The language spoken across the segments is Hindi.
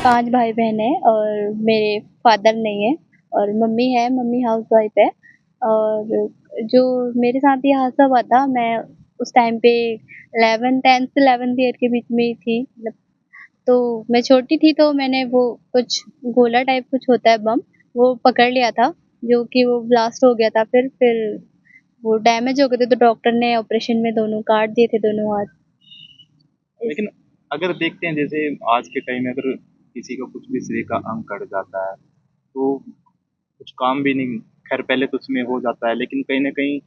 5 भाई-बहन हैं और मेरे फादर नहीं है और मम्मी है, मम्मी हाउसवाइफ़ है। और जो मेरे साथ ये हादसा हुआ था, मैं उस टाइम पे 11 10th से 11th ईयर के बीच में ही थी। मतलब तो मैं छोटी थी तो मैंने वो कुछ गोला टाइप कुछ होता है बम, वो पकड़ लिया था, जो कि वो ब्लास्ट हो गया था फिर वो डैमेज हो गए थे तो डॉक्टर ने ऑपरेशन में दोनों काट दिए थे दोनों हाथ। इस लेकिन अगर देखते हैं जैसे आज के टाइम में अगर किसी का कुछ भी शरीर का अंग कट जाता है तो कुछ काम भी नहीं, खैर पहले तो उसमें हो जाता है लेकिन कहीं ना कहीं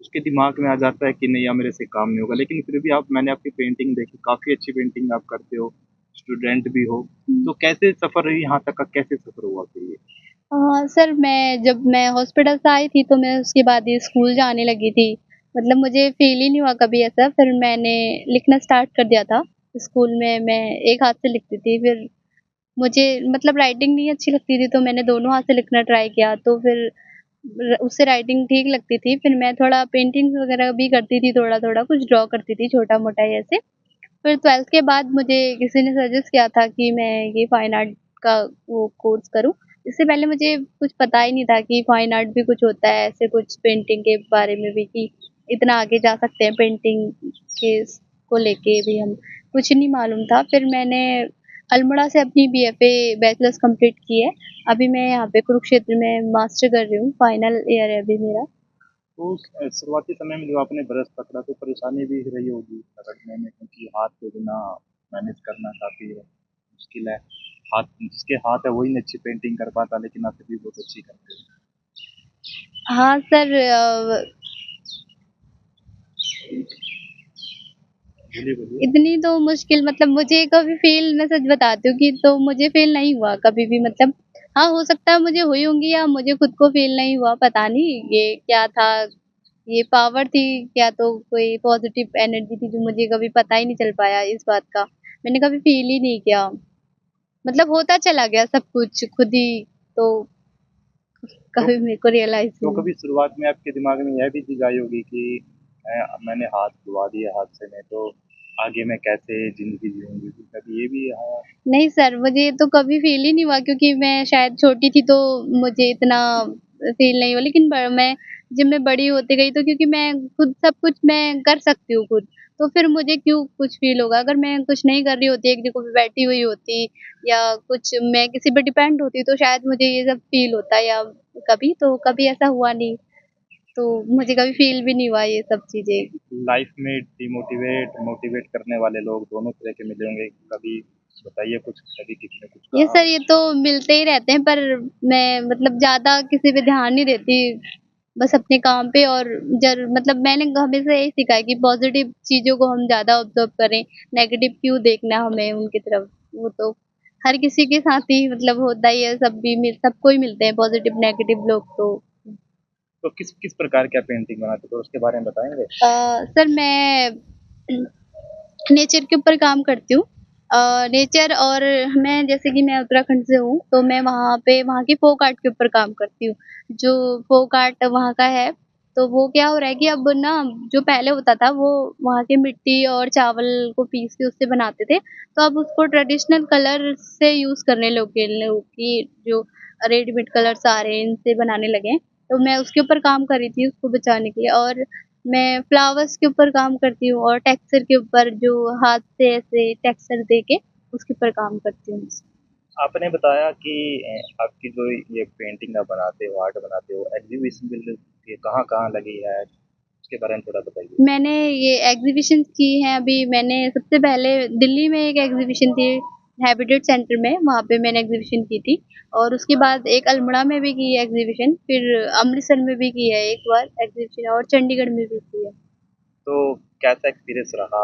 उसके दिमाग में आ जाता है कि नहीं यार मेरे से काम नहीं होगा। लेकिन फिर भी आप, मैंने आपकी पेंटिंग देखी, काफ़ी अच्छी पेंटिंग आप करते हो, स्टूडेंट भी हो, तो कैसे सफ़र रही यहाँ तक का, कैसे सफ़र हुआ फिर ये? सर जब मैं हॉस्पिटल से आई थी तो मैं उसके बाद ही स्कूल जाने लगी थी। मतलब मुझे फ़ील ही नहीं हुआ कभी ऐसा, फिर मैंने लिखना स्टार्ट कर दिया था। स्कूल में मैं एक हाथ से लिखती थी, फिर मुझे मतलब राइटिंग नहीं अच्छी लगती थी तो मैंने दोनों हाथ से लिखना ट्राई किया, तो फिर उससे राइटिंग ठीक लगती थी। फिर मैं थोड़ा पेंटिंग्स वगैरह भी करती थी, थोड़ा-थोड़ा कुछ ड्रॉ करती थी छोटा-मोटा ऐसे। फिर 12th के बाद मुझे किसी ने सजेस्ट किया था कि मैं ये फाइन आर्ट का वो कोर्स करूँ। इससे पहले मुझे कुछ पता ही नहीं था कि फाइन आर्ट भी कुछ होता है, ऐसे कुछ पेंटिंग के बारे में भी कि इतना आगे जा सकते हैं पेंटिंग के को लेके भी हम, कुछ नहीं मालूम था। फिर मैंने अल्मोड़ा से अपनी बीएफए बैचलर्स कंप्लीट की है। अभी मैं यहाँ पे कुरुक्षेत्र में मास्टर कर रही हूँ, फाइनल ईयर है अभी मेरा। तो शुरुआती समय में जब आपने ब्रश पकड़ा तो परेशानी भी रही होगी पकड़ने में, क्योंकि हाथ के बिना मैनेज करना काफ़ी मुश्किल है। हाथ, जिसके हाथ है वही अच्छी पेंटिंग कर पाता, लेकिन आप फिर भी बहुत अच्छी करते हो। हाँ सर, बोलिए बोलिए। इतनी तो मुश्किल मतलब मुझे कभी फ़ील, मैं सच बताती हूँ कि तो मुझे फ़ील नहीं हुआ कभी भी, मतलब हाँ, हो सकता है मुझे हुई होंगी या मुझे खुद को फ़ील नहीं हुआ, पता नहीं ये क्या था, ये पावर थी या तो कोई पॉज़िटिव एनर्जी थी जो मुझे कभी पता ही नहीं चल पाया इस बात का। मैंने कभी फ़ील ही नहीं किया। मतलब होता चला गया सब कुछ खुद ही, तो तो कभी मेरे को रियलाइज़ ही तो नहीं। कभी शुरुआत में आपके दिमाग में यह भी चीज़ आई होगी कि मैंने हाथ धुआ दिए हादसे में, तो आगे मैं कैसे ज़िंदगी जीऊँगी? कभी ये भी आया? नहीं सर, मुझे तो कभी फ़ील ही नहीं हुआ क्योंकि मैं शायद छोटी थी तो मुझे इतना फ़ील नहीं हुआ। लेकिन मैं जब मैं बड़ी होती गई तो क्योंकि मैं खुद सब कुछ मैं कर सकती हूँ खुद, तो फिर मुझे क्यों कुछ फ़ील होगा? अगर मैं कुछ नहीं कर रही होती, एक जगह पे बैठी हुई होती या कुछ मैं किसी पे डिपेंड होती तो शायद मुझे ये सब फ़ील होता या कभी ऐसा हुआ नहीं। तो मुझे कभी फ़ील भी नहीं हुआ ये सब चीज़ें। लाइफ में डिमोटिवेट, मोटिवेट करने वाले लोग दोनों तरह के मिले होंगे। कभी बताइए कुछ, कभी किसी ने कुछ ये कहा सर हो? ये तो मिलते ही रहते हैं पर मैं मतलब ज़्यादा किसी पे ध्यान नहीं देती, बस अपने काम पे। और मतलब मैंने हमेशा यही सीखा है कि पॉज़िटिव चीज़ों को हम ज़्यादा ऑब्ज़र्व करें, नेगेटिव क्यों देखना हमें उनकी तरफ। वो तो हर किसी के साथ ही मतलब होता ही है, सबको ही मिलते हैं पॉज़िटिव नेगेटिव लोग तो। तो किस किस प्रकार की आप पेंटिंग बनाते हो, तो उसके बारे में बताएँगे? सर मैं नेचर के ऊपर काम करती हूँ। नेचर और मैं जैसे कि मैं उत्तराखंड से हूँ, तो मैं वहाँ पे वहाँ की फ़ोक आर्ट के ऊपर काम करती हूँ। जो फ़ोक आर्ट वहाँ का है, तो वो क्या हो रहा है कि अब ना जो पहले होता था वो वहाँ की मिट्टी और चावल को पीस के उससे बनाते थे, तो अब उसको ट्रेडिशनल कलर से यूज़ करने लगे लोग कि जो रेडीमेड कलर्स आ रहे हैं इनसे बनाने लगे हैं। तो मैं उसके ऊपर काम कर रही थी उसको बचाने के लिए। और मैं फ्लावर्स के ऊपर काम करती हूँ और टेक्सचर के ऊपर जो हाथ से ऐसे टेक्सचर दे के उसके ऊपर काम करती हूँ। आपने बताया कि आपकी जो ये पेंटिंग आप बनाते हो, आर्ट बनाते हो, एग्ज़िबिशन के लिए ये कहाँ-कहाँ लगी है? उसके बारे में थोड़ा बताइए। मैंने ये एग्ज़िबिशन्स की हैं अभी। मैंने सबसे पहले दिल्ली में एक एग्ज़िबिशन थी हैबिटेट सेंटर में, वहाँ पे मैंने एग्ज़िबिशन की थी। और उसके बाद एक अल्मोड़ा में भी की है एग्ज़िबिशन, फिर अमृतसर में भी की है एक बार एग्ज़िबिशन और चंडीगढ़ में भी की है। तो कैसा एक्सपीरियंस रहा?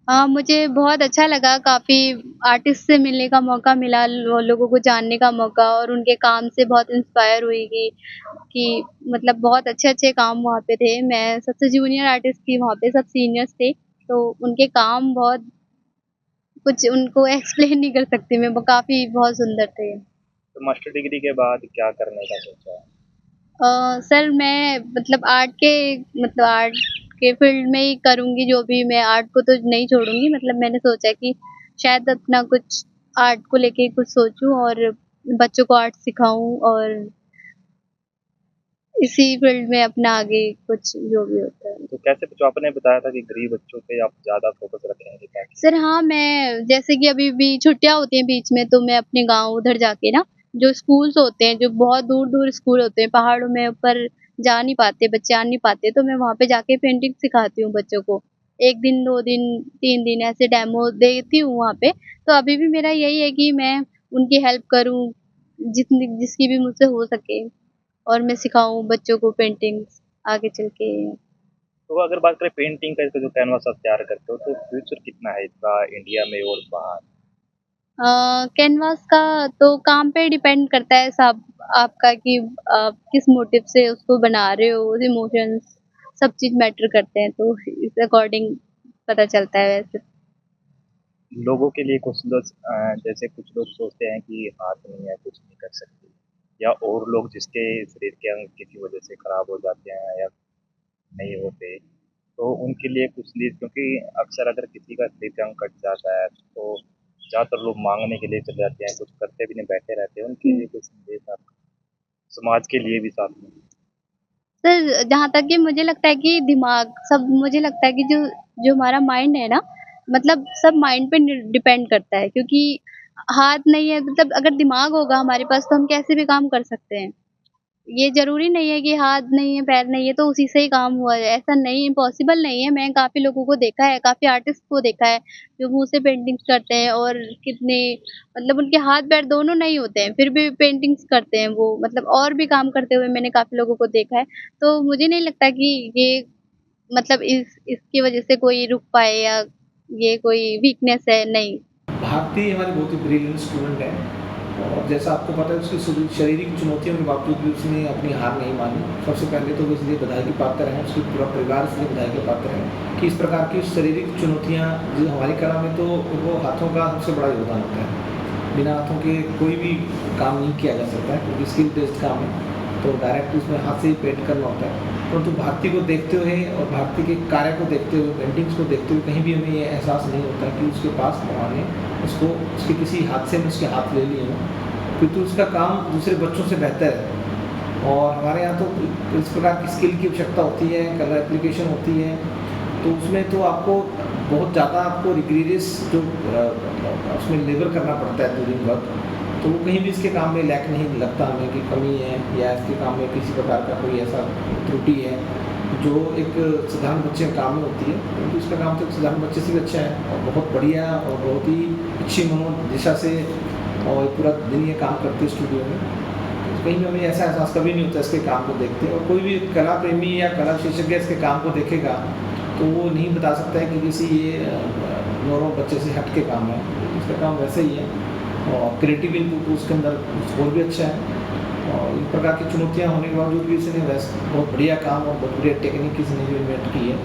हाँ, मुझे बहुत अच्छा लगा, काफ़ी आर्टिस्ट से मिलने का मौका मिला, लोगों को जानने का मौका और उनके काम से बहुत इंस्पायर हुई कि मतलब बहुत अच्छे-अच्छे काम वहाँ पे थे। मैं सबसे जूनियर आर्टिस्ट थी वहाँ पे, सब सीनियर्स थे, तो उनके काम बहुत कुछ उनको एक्सप्लेन नहीं कर सकती मैं, वो काफ़ी बहुत सुंदर थे। तो मास्टर डिग्री के बाद क्या करने का सोचा है? सर मैं मतलब आर्ट के फील्ड में ही करूँगी जो भी, मैं आर्ट को तो नहीं छोड़ूँगी। मतलब मैंने सोचा है कि शायद अपना कुछ आर्ट को लेके कुछ सोचूँ और बच्चों को आर्ट सिखाऊँ और इसी फील्ड में अपना आगे कुछ जो भी होता है। तो कैसे जो आपने बताया था कि गरीब बच्चों पे आप ज़्यादा फ़ोकस रखेंगे ताकि सर हाँ, मैं जैसे कि अभी छुट्टियाँ होती हैं बीच में तो मैं अपने गाँव उधर जाके ना, जो स्कूल्स होते हैं, जो बहुत दूर-दूर स्कूल होते हैं, पहाड़ों में ऊपर जा नहीं पाते, बच्चे आ नहीं पाते, तो मैं वहाँ पे जाके पेंटिंग सिखाती हूँ बच्चों को। 1 दिन, 2 दिन, 3 दिन ऐसे डेमो देती हूँ वहाँ पे। तो अभी भी मेरा यही है कि मैं उनकी हेल्प करूँ, जितनी जिसकी भी मुझसे हो सके और मैं सिखाऊँ बच्चों को पेंटिंग्स आगे चल के। तो अगर बात करें पेंटिंग का इसका जो कैनवास आप तैयार करते हो तो फ्यूचर कितना है इसका इंडिया में और बाहर? कैनवास का तो काम पे डिपेंड करता है सब आपका कि आप किस मोटिव से उसको बना रहे हो, इमोशंस सब चीज़ मैटर करते हैं, तो इस अकॉर्डिंग पता चलता है वैसे। लोगों के लिए कुछ लोग जैसे कुछ लोग सोचते हैं कि हाथ नहीं है, कुछ नहीं कर सकते या और लोग जिसके शरीर के अंग किसी वजह से खराब हो जाते हैं या नहीं होते, तो उनके लिए कुछ नहीं क्योंकि अक्सर अगर किसी का शरीर का अंग कट जाता है, तो ज़्यादातर लोग माँगने के लिए चले जाते हैं, कुछ करते भी नहीं, बैठे रहते हैं, उनके हुँ। लिए कुछ संदेश आप समाज के लिए भी साथ में? सर जहाँ तक कि मुझे लगता है कि दिमाग सब मुझे लगता है कि जो जो हमारा माइंड है ना, मतलब सब माइंड पे डिपेंड करता है क्योंकि हाथ नहीं है मतलब अगर दिमाग होगा हमारे पास तो हम कैसे भी काम कर सकते हैं। ये ज़रूरी नहीं है कि हाथ नहीं है, पैर नहीं है तो उसी से ही काम हुआ है, ऐसा नहीं इम्पॉसिबल नहीं है। मैं काफ़ी लोगों को देखा है, काफ़ी आर्टिस्ट को देखा है, जो मुँह से पेंटिंग्स करते हैं और कितने मतलब उनके हाथ-पैर दोनों नहीं होते हैं, फिर भी पेंटिंग्स करते हैं वो मतलब और भी काम करते हुए मैंने काफ़ी लोगों को देखा है। तो मुझे नहीं लगता कि ये मतलब इसकी वज़ह से कोई रुक पाए या ये कोई वीकनेस है, नहीं। भारती हमारी बहुत ही ब्रिलियंट स्टूडेंट है और जैसा आपको पता है उसकी शारीरिक चुनौतियों के बावजूद भी उसने अपनी हार नहीं मानी। सबसे पहले तो वो इसलिए बधाई की पात्र हैं, उसकी पूरा परिवार इसलिए बधाई के पात्र है कि इस प्रकार की शारीरिक चुनौतियाँ जो हमारी कला में तो वो हाथों का सबसे बड़ा योगदान होता है। बिना हाथों के कोई भी काम नहीं किया जा सकता है क्योंकि स्किल बेस्ड काम है, तो डायरेक्ट उसमें हाथ से ही पेंट करना होता है। परंतु भारती को देखते हुए और भारती के कार्य को देखते हुए, पेंटिंग्स को देखते हुए कहीं भी हमें ये एहसास नहीं होता कि उसके पास भगवान ने उसको उसके किसी हादसे में उसके हाथ ले लिए हों, क्योंकि उसका काम दूसरे बच्चों से बेहतर है। और हमारे यहाँ तो इस प्रकार की स्किल की आवश्यकता होती है, कलर एप्लीकेशन होती है, तो उसमें तो आपको बहुत ज़्यादा आपको रिग्रीरियस जो उसमें लेबर करना पड़ता है ड्यूरिंग वर्क, तो वो कहीं भी इसके काम में लैक नहीं लगता हमें कि कमी है या इसके काम में किसी प्रकार का कोई ऐसा त्रुटि है जो एक साधारण बच्चे के काम में होती है। क्योंकि उसका काम तो एक साधारण बच्चे से भी अच्छा है और बहुत बढ़िया और बहुत ही अच्छी मनोदिशा से और पूरा दिन ये काम करते हैं स्टूडियो में। तो कहीं भी हमें ऐसा एहसास कभी नहीं होता इसके काम को देखते, और कोई भी कला प्रेमी या कला विशेषज्ञ इसके काम को देखेगा तो वो नहीं बता सकता है कि किसी ये नॉर्मल बच्चे से हट के काम है। इसका काम वैसे ही है और क्रिएटिव इनपुट उसके अंदर और भी अच्छा है। और इस प्रकार की चुनौतियाँ होने के बावजूद भी इसने वैसे बहुत बढ़िया काम और बहुत बढ़िया टेक्निक इसने जो इन्वेंट की है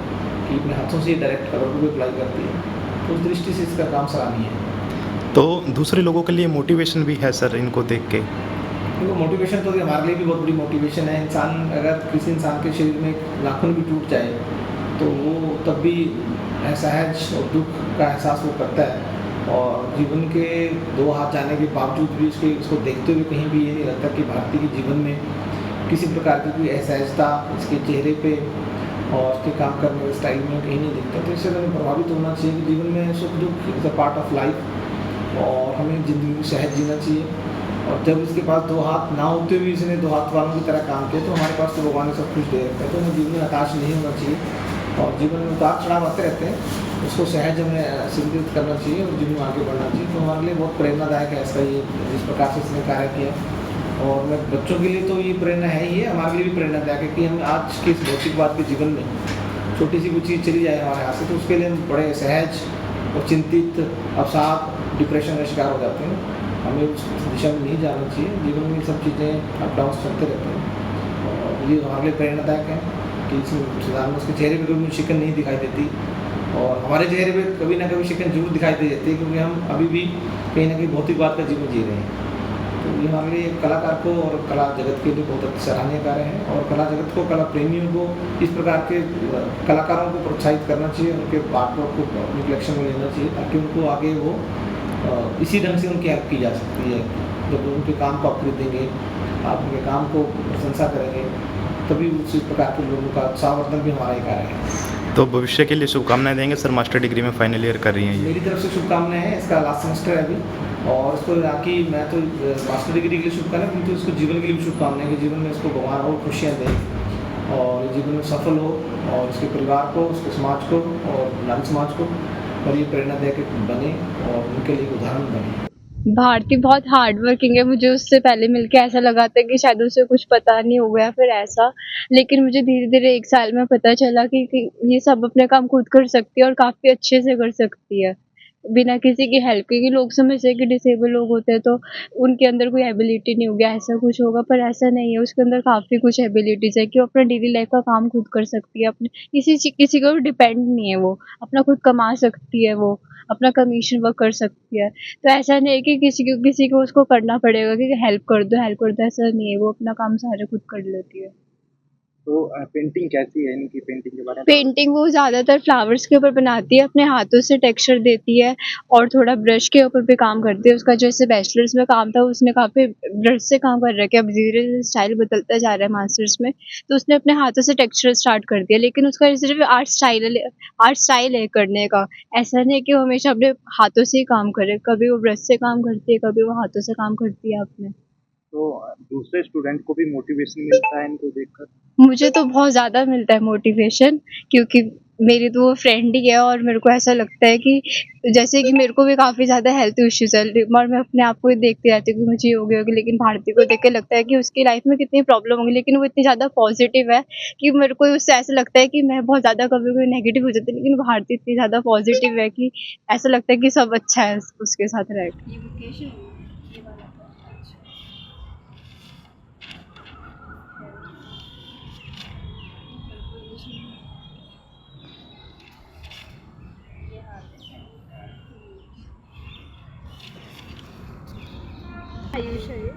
कि अपने हाथों से डायरेक्ट कलर को भी अप्लाई करती है, तो उस दृष्टि से इसका काम सराहनीय है। तो दूसरे लोगों के लिए मोटिवेशन भी है सर इनको देख के? देखो मोटिवेशन तो हमारे लिए भी बहुत बड़ी मोटिवेशन है। इंसान अगर किसी इंसान के शरीर में एक नाखून भी टूट जाए तो वो तब भी असहज और दुख का एहसास वो करता है, और जीवन के दो हाथ जाने के बावजूद भी उसको देखते हुए कहीं भी ये नहीं लगता कि भारती के जीवन में किसी प्रकार की कोई असहजता इसके चेहरे पे और उसके काम करने के स्टाइल में कहीं नहीं दिखता। तो इससे हमें प्रभावित होना चाहिए कि जीवन में सुख दुख is a part of life और हमें ज़िंदगी को सहज जीना चाहिए। और जब इसके पास दो हाथ ना होते हुए इसने दो हाथ वालों की तरह काम किया तो हमारे पास तो भगवान ने सब कुछ दे रखा है। तो हमें जीवन में हताश नहीं होना चाहिए और जीवन में उतार चढ़ाव आते रहते हैं, उसको सहज हमें स्वीकृत करना चाहिए और जीवन में आगे बढ़ना चाहिए। तो हमारे लिए बहुत प्रेरणादायक है ऐसा ये जिस प्रकार से इसने कार्य किया। और मैं बच्चों के लिए तो ये प्रेरणा है ही है, हमारे लिए भी प्रेरणादायक है कि हम आज के इस भौतिकवाद के जीवन में छोटी सी कुछ चीज़ चली जाए हमारे हाथ से तो उसके लिए हम बड़े सहज और चिंतित अवसाद डिप्रेशन का शिकार हो जाते हैं। हमें उस दिशा में नहीं जाना चाहिए। जीवन में सब चीज़ें अप डाउन चलते रहते हैं और ये हमारे लिए प्रेरणादायक है कि साधारण उसके चेहरे पर कभी शिकन नहीं दिखाई देती और हमारे चेहरे पे कभी ना कभी शिकन जरूर दिखाई दे जाती है क्योंकि हम अभी भी कहीं ना कहीं भौतिकवाद का जीवन जी रहे हैं। तो ये हमारे लिए कलाकार को और कला जगत के लिए बहुत सराहनीय कार्य है और कला जगत को, कला प्रेमियों को इस प्रकार के कलाकारों को प्रोत्साहित करना चाहिए, उनके आर्ट वर्क को अपनी कलेक्शन में लेना चाहिए ताकि उनको आगे वो इसी ढंग से उनकी हेल्प की जा सकती है। जब उनके काम को आप खरीदेंगे, आप उनके काम को प्रशंसा करेंगे, तभी उसी प्रकार के लोगों का उत्साहवर्धन भी हमारा एक कार्य है। तो भविष्य के लिए शुभकामनाएं देंगे सर, मास्टर डिग्री में फाइनल ईयर कर रही हैं ये। मेरी तरफ से शुभकामनाएं हैं, इसका लास्ट सेमेस्टर है अभी, और इसको बाकी मैं तो मास्टर डिग्री के लिए शुभकामनाएं, किंतु इसको जीवन के लिए भी शुभकामनाएं कि जीवन में इसको भगवान और खुशियाँ दे और जीवन में सफल हो, और उसके परिवार को, उसके समाज को और नारी समाज को, और ये प्रेरणादायक बने और उनके लिए एक उदाहरण बने। भारती बहुत हार्ड वर्किंग है। मुझे उससे पहले मिलके ऐसा लगा था कि शायद उसे कुछ पता नहीं हो गया फिर ऐसा, लेकिन मुझे धीरे-धीरे 1 साल में पता चला कि ये सब अपने काम खुद कर सकती है और काफ़ी अच्छे से कर सकती है, बिना किसी की हेल्प के। कि लोग समझते हैं कि डिसेबल लोग होते हैं तो उनके अंदर कोई एबिलिटी नहीं होगी, ऐसा कुछ होगा, पर ऐसा नहीं है। उसके अंदर काफ़ी कुछ एबिलिटीज़ है कि वो अपना डेली लाइफ का काम खुद कर सकती है, अपने किसी के ऊपर डिपेंड नहीं है वो, अपना खुद कमा सकती है वो, अपना कमीशन वर्क कर सकती है। तो ऐसा नहीं है कि किसी को उसको करना पड़ेगा कि हेल्प कर दो, ऐसा नहीं है, वो अपना काम सारे खुद कर लेती है। तो पेंटिंग कैसी है, इनकी पेंटिंग के बारे में? पेंटिंग वो ज़्यादातर फ्लावर्स के ऊपर बनाती है, अपने हाथों से टेक्सचर देती है और थोड़ा ब्रश के ऊपर भी काम करती है। उसका जैसे बैचलर्स में काम था, उसने काफ़ी ब्रश से काम कर रखा है, अब धीरे-धीरे स्टाइल बदलता जा रहा है मास्टर्स में, तो उसने अपने हाथों से टेक्सचर स्टार्ट कर दिया। लेकिन उसका सिर्फ़ आर्ट स्टाइल है करने का, ऐसा नहीं है कि वो हमेशा अपने हाथों से ही काम करे, कभी वो ब्रश से काम करती है, कभी वो हाथों से काम करती है अपने। तो दूसरे स्टूडेंट को भी मोटिवेशन मिलता है इनको देखकर? मुझे तो बहुत ज़्यादा मिलता है मोटिवेशन, क्योंकि मेरी तो वो फ्रेंड ही है और मेरे को ऐसा लगता है कि जैसे कि मेरे को भी काफ़ी ज़्यादा हेल्थ इश्यूज़ है और मैं अपने आप को ही देखती रहती हूँ कि मुझे ये हो गया होगा, लेकिन भारती को देख के लगता है कि उसकी लाइफ में कितनी प्रॉब्लम होगी, लेकिन वो इतनी ज़्यादा पॉजिटिव है कि मेरे को उससे ऐसा लगता है कि मैं बहुत ज़्यादा कभी-कभी नेगेटिव हो जाती हूँ, लेकिन भारती इतनी ज़्यादा पॉजिटिव है कि ऐसा लगता है कि सब अच्छा है उसके साथ रह के। आयुष है ये।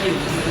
थी उसमें